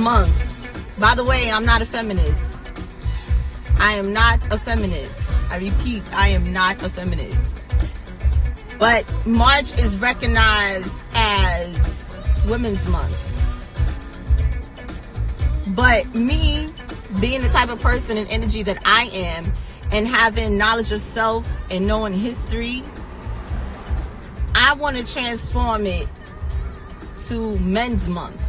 Month. By the way, I'm not a feminist. I am not a feminist. I repeat, I am not a feminist. But March is recognized as Women's Month. But me, being the type of person and energy that I am, and having knowledge of self and knowing history, I want to transform it to Men's Month.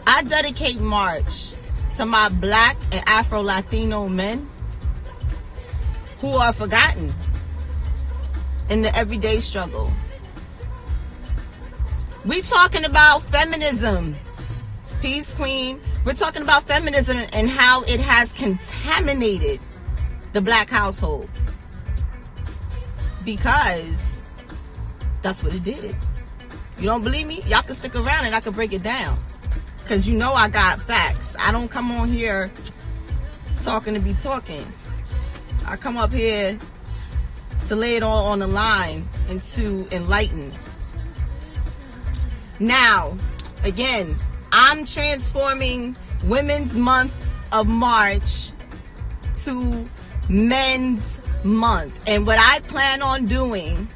I dedicate March to my Black and Afro Latino men who are forgotten in the everyday struggle. We talking about feminism, Peace Queen. We're talking about feminism and how it has contaminated the Black household. Because that's what it did. You don't believe me? Y'all can stick around and I can break it down. Because you know I got facts. I don't come on here talking to be talking. I come up here to lay it all on the line and to enlighten. Now, again, I'm transforming Women's Month of March to Men's Month. And what I plan on doing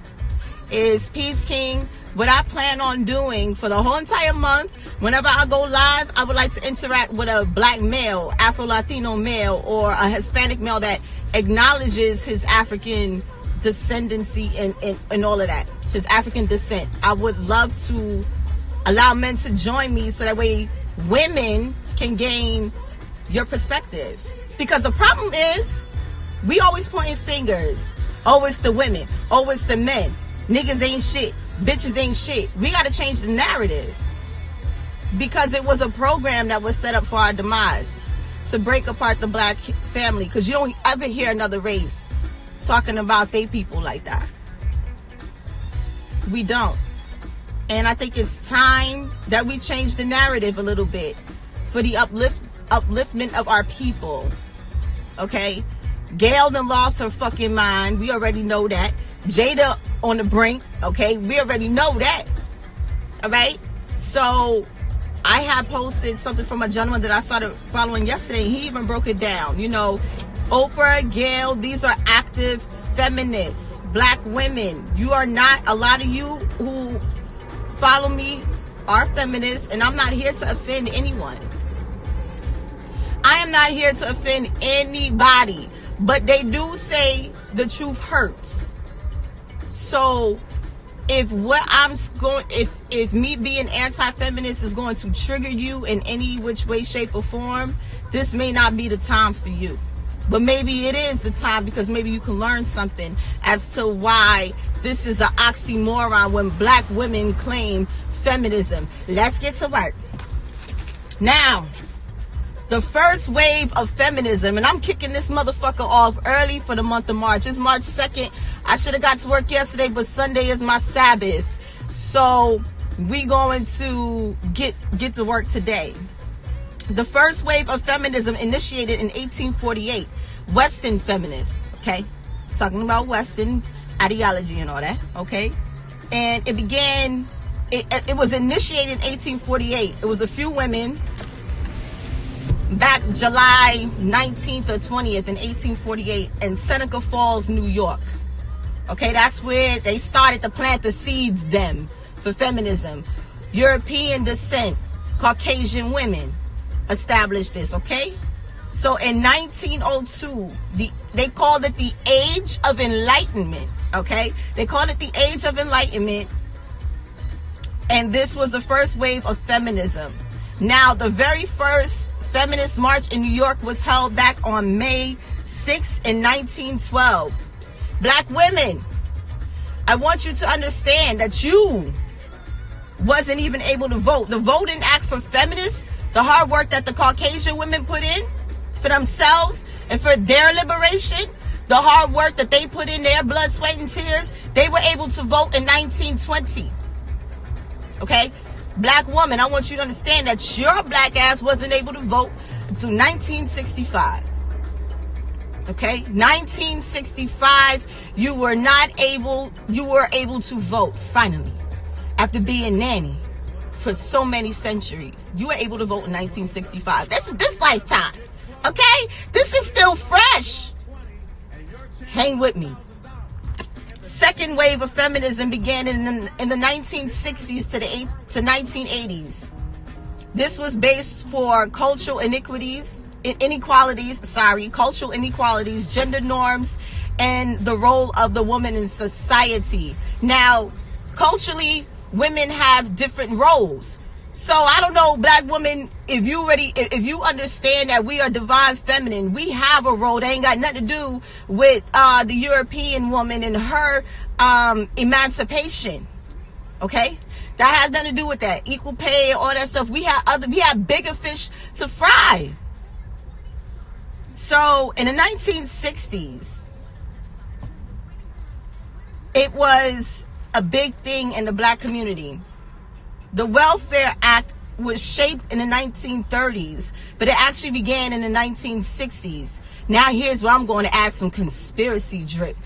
is, Peace King, what I plan on doing for the whole entire month, whenever I go live, I would like to interact with a Black male, Afro Latino male, or a Hispanic male that acknowledges his African descendancy and all of that, his African descent. I would love to allow men to join me so that way women can gain your perspective. Because the problem is, we always pointing fingers. Oh, it's the women. Oh, it's the men. Niggas ain't shit. Bitches ain't shit. We got to change the narrative. Because it was a program that was set up for our demise, to break apart the Black family. Because you don't ever hear another race talking about they people like that. We don't. And I think it's time that we change the narrative a little bit for the upliftment of our people. Okay? Gail done lost her fucking mind. We already know that. Jada on the brink. Okay? We already know that. Alright? So I had posted something from a gentleman that I started following yesterday. He even broke it down. You know, Oprah, Gail, these are active feminists, Black women. You are not, a lot of you who follow me are feminists, and I'm not here to offend anyone. I am not here to offend anybody, but they do say the truth hurts. So if what I'm going, if me being anti-feminist is going to trigger you in any which way, shape, or form, this may not be the time for you. But maybe it is the time, because maybe you can learn something as to why this is an oxymoron when Black women claim feminism. Let's get to work. Now, the first wave of feminism, and I'm kicking this motherfucker off early for the month of March. It's March 2nd. I should have got to work yesterday, but Sunday is my Sabbath. So we going to get to work today. The first wave of feminism initiated in 1848. Western feminists, okay? Talking about Western ideology and all that, okay? And it began, it was initiated in 1848. It was a few women back July 19th or 20th in 1848 in Seneca Falls, New York. Okay, that's where they started to plant the seeds then for feminism. European descent, Caucasian women established this, okay? So in 1902, they called it the Age of Enlightenment, okay? They called it the Age of Enlightenment, and this was the first wave of feminism. Now, the very first feminist march in New York was held back on May 6th in 1912. Black women, I want you to understand that you wasn't even able to vote. The Voting Act for feminists, the hard work that the Caucasian women put in for themselves and for their liberation, the hard work that they put in, their blood, sweat, and tears, they were able to vote in 1920. Okay? Black woman, I want you to understand that your black ass wasn't able to vote until 1965. Okay? 1965, you were able to vote, finally. After being nanny for so many centuries. You were able to vote in 1965. This lifetime. Okay? This is still fresh. Hang with me. Second wave of feminism began in the 1960s to 1980s. This was based for cultural inequalities, gender norms, and the role of the woman in society. Now, culturally, women have different roles. So I don't know, black women, if you understand that we are divine feminine, we have a role that ain't got nothing to do with the European woman and her emancipation. Okay? That has nothing to do with that. Equal pay, all that stuff. We have bigger fish to fry. So in the 1960s, it was a big thing in the black community. The Welfare Act was shaped in the 1930s, but it actually began in the 1960s. Now here's where I'm going to add some conspiracy drip.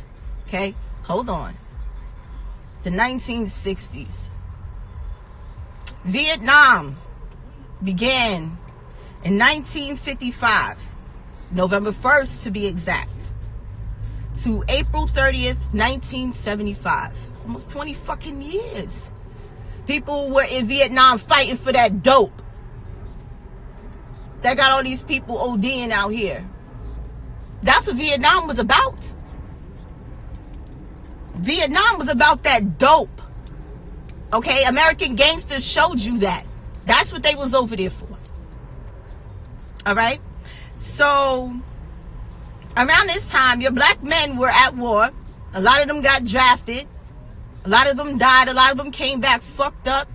Okay? Hold on. The 1960s. Vietnam began in 1955, November 1st to be exact, to April 30th, 1975. Almost 20 fucking years. People were in Vietnam fighting for that dope. That got all these people ODing out here. That's what Vietnam was about. Vietnam was about that dope. Okay? American gangsters showed you that. That's what they was over there for. Alright? So, around this time, your black men were at war. A lot of them got drafted. A lot of them died. A lot of them came back fucked up,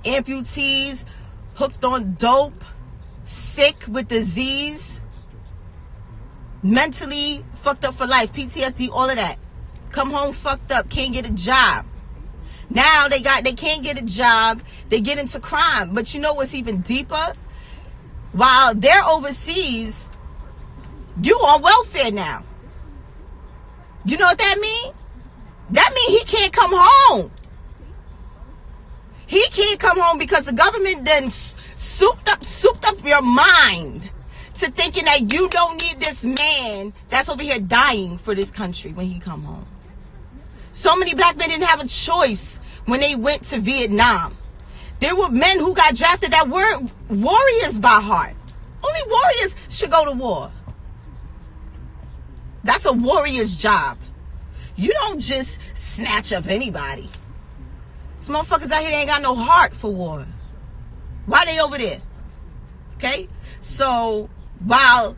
amputees, hooked on dope, sick with disease, mentally fucked up for life, PTSD, all of that. Come home fucked up, can't get a job. Now they can't get a job, they get into crime. But you know what's even deeper? While they're overseas, you on welfare now. You know what that means? That means he can't come home. He can't come home because the government then souped up your mind to thinking that you don't need this man that's over here dying for this country when he come home. So many black men didn't have a choice when they went to Vietnam. There were men who got drafted that weren't warriors by heart. Only warriors should go to war. That's a warrior's job. You don't just snatch up anybody. These motherfuckers out here, they ain't got no heart for war. Why they over there? Okay? So, while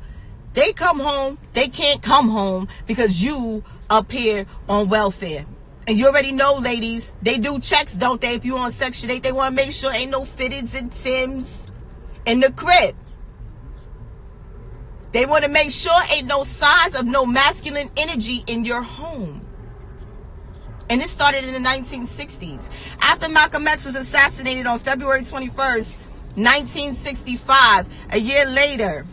they come home, they can't come home because you up here on welfare. And you already know, ladies, they do checks, don't they? If you on Section 8, they want to make sure ain't no fitteds and Tims in the crib. They want to make sure ain't no signs of no masculine energy in your home. And this started in the 1960s. After Malcolm X was assassinated on February 21st, 1965, a year later,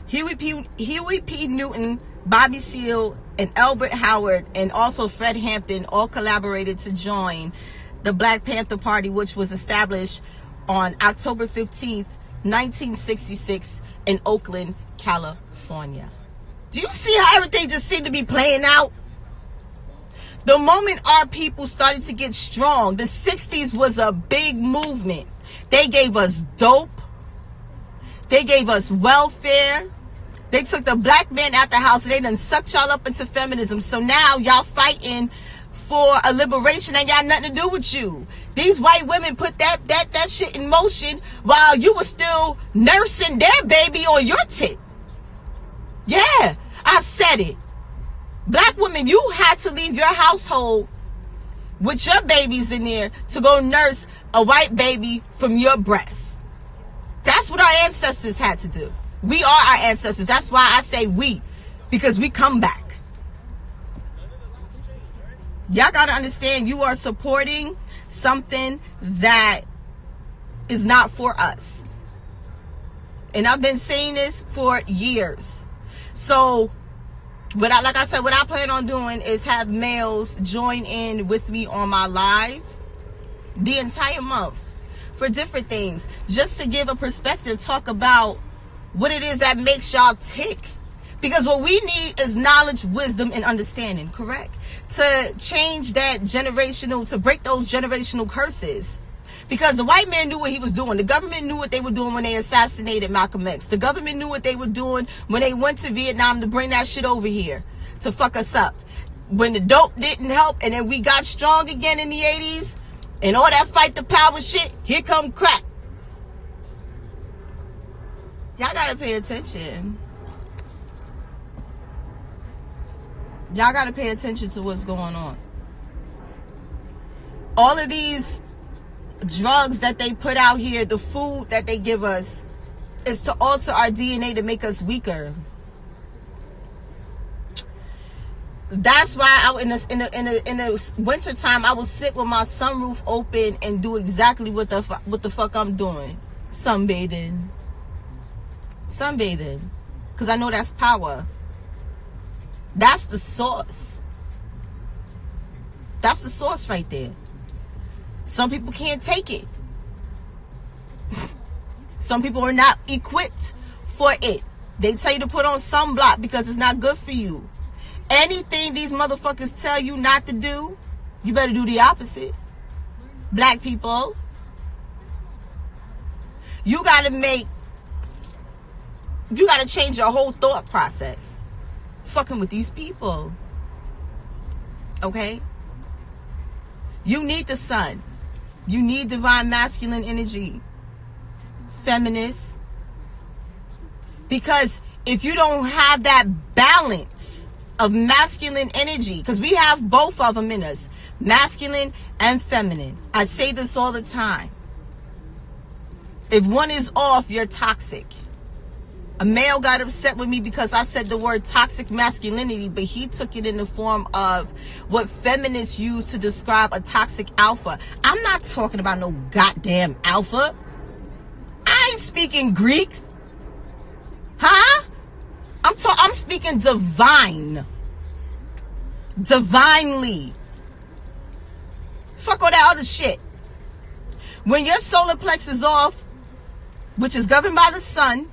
Huey P. Newton, Bobby Seale, and Albert Howard, and also Fred Hampton all collaborated to join the Black Panther Party, which was established on October 15th, 1966 in Oakland, California. Do you see how everything just seemed to be playing out? The moment our people started to get strong, the 60s was a big movement. They gave us dope. They gave us welfare. They took the black man out the house and they done sucked y'all up into feminism. So now y'all fighting for a liberation that got nothing to do with you. These white women put that shit in motion while you were still nursing their baby on your tit. Yeah, I said it. Black women, you had to leave your household with your babies in there to go nurse a white baby from your breast. That's what our ancestors had to do. We are our ancestors. That's why I say we, because we come back. Y'all got to understand, you are supporting something that is not for us. And I've been saying this for years. So, what I plan on doing is have males join in with me on my live the entire month for different things, just to give a perspective, talk about what it is that makes y'all tick. Because what we need is knowledge, wisdom, and understanding, correct? To change that generational, to break those generational curses. Because the white man knew what he was doing. The government knew what they were doing when they assassinated Malcolm X. The government knew what they were doing when they went to Vietnam to bring that shit over here to fuck us up. When the dope didn't help and then we got strong again in the 80s and all that fight the power shit, here come crack. Y'all gotta pay attention. Y'all gotta pay attention to what's going on. All of these drugs that they put out here, the food that they give us, is to alter our DNA to make us weaker. That's why in the winter time I will sit with my sunroof open and do exactly what the fuck I'm doing. Sunbathing, because I know that's power. That's the source. That's the source right there. Some people can't take it. Some people are not equipped for it. They tell you to put on sunblock because it's not good for you. Anything these motherfuckers tell you not to do, you better do the opposite. Black people, you gotta change your whole thought process. Fucking with these people. Okay? You need the sun. You need divine masculine energy. Feminists. Because if you don't have that balance of masculine energy, because we have both of them in us, masculine and feminine. I say this all the time. If one is off, you're toxic. A male got upset with me because I said the word toxic masculinity, but he took it in the form of what feminists use to describe a toxic alpha. I'm not talking about no goddamn alpha. I ain't speaking Greek. Huh? I'm speaking divine. Divinely. Fuck all that other shit. When your solar plexus is off, which is governed by the sun,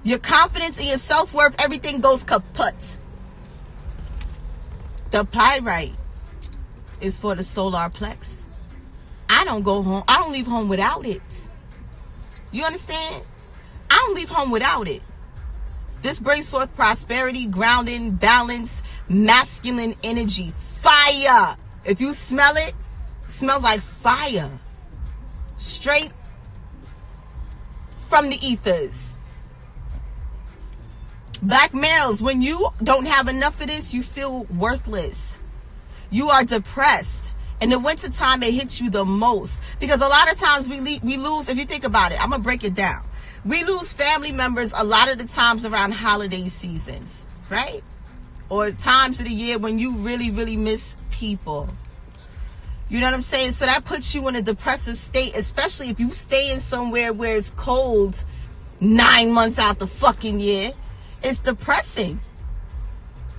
your confidence and your self-worth, everything goes kaput. The pyrite is for the solar plex. I don't go home. I don't leave home without it. You understand? I don't leave home without it. This brings forth prosperity, grounding, balance, masculine energy, fire. If you smell it, it smells like fire. Straight from the ethers. Black males, when you don't have enough of this, you feel worthless. You are depressed. In the wintertime, it hits you the most. Because a lot of times we lose, if you think about it, I'm going to break it down. We lose family members a lot of the times around holiday seasons, right? Or times of the year when you really, really miss people. You know what I'm saying? So that puts you in a depressive state, especially if you stay in somewhere where it's cold 9 months out the fucking year. It's depressing.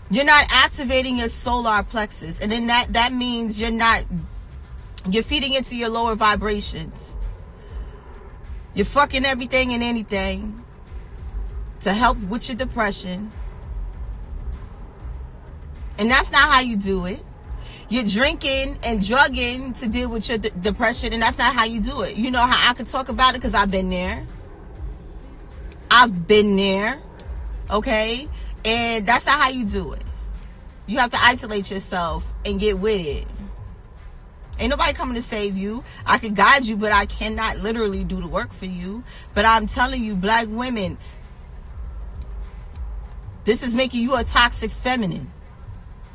You're not activating your solar plexus. And then that means you're feeding into your lower vibrations. You're fucking everything and anything to help with your depression. And that's not how you do it. You're drinking and drugging to deal with your depression, and that's not how you do it. You know how I can talk about it because I've been there. I've been there. Okay? And that's not how you do it. You have to isolate yourself and get with it. Ain't nobody coming to save you. I can guide you, but I cannot literally do the work for you. But I'm telling you, black women, this is making you a toxic feminine.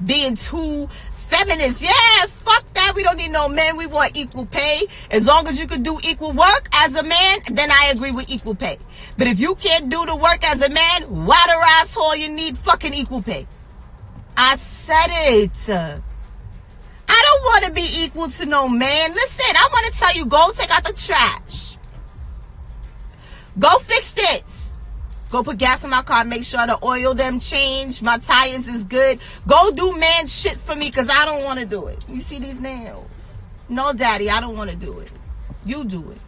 Being too feminist. Yeah, fuck that. We don't need no men. We want equal pay. As long as you can do equal work as a man, then I agree with equal pay. But if you can't do the work as a man, why the asshole you need fucking equal pay? I said it. I don't want to be equal to no man. Listen, I want to tell you, go take out the trash. Go fix this. Go put gas in my car, make sure the oil them change, my tires is good. Go do man shit for me because I don't want to do it. You see these nails? No, daddy, I don't want to do it. You do it.